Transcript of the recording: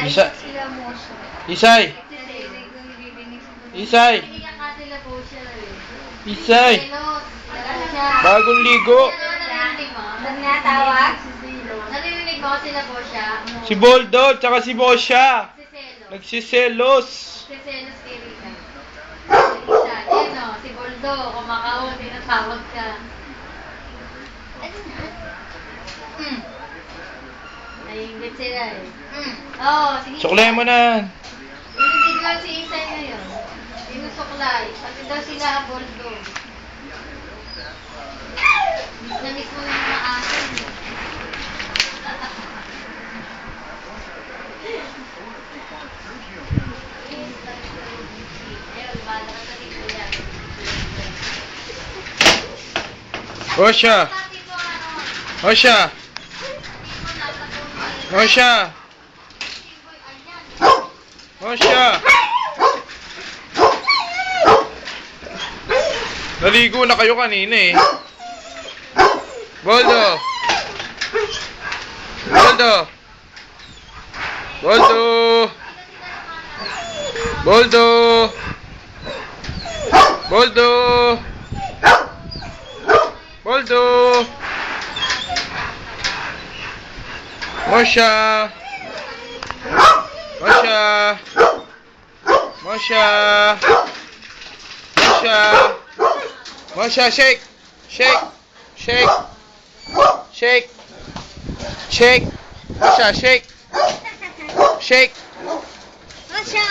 Isa. Isay. Isay. Isay. Bagong ligo. Narinig mo sila po siya? Si Boldo, tsaka si Bosya. Nagsiselos. Nagsiselos kay Rika. Ayan o, si Boldo, kumakaon, tinatawag ka. Naiingit sila eh. Oo, sige. Suklay mo na. Binibigyan si Isay ngayon. Sinusuklay. Pati daw sila Boldo. Miss na miss mo na yung mga asin. Bosya. Bosya. Bosya. Bosya. Naligo na kayo kanina eh. Boldo. Boldo. Boldo. Boldo. Boldo. Boldo. Mosya. Mosya. Mosya. Mosya. Mosya, shake. Shake. Shake. Shake. Shake. Mosya, shake. Shake. Masya!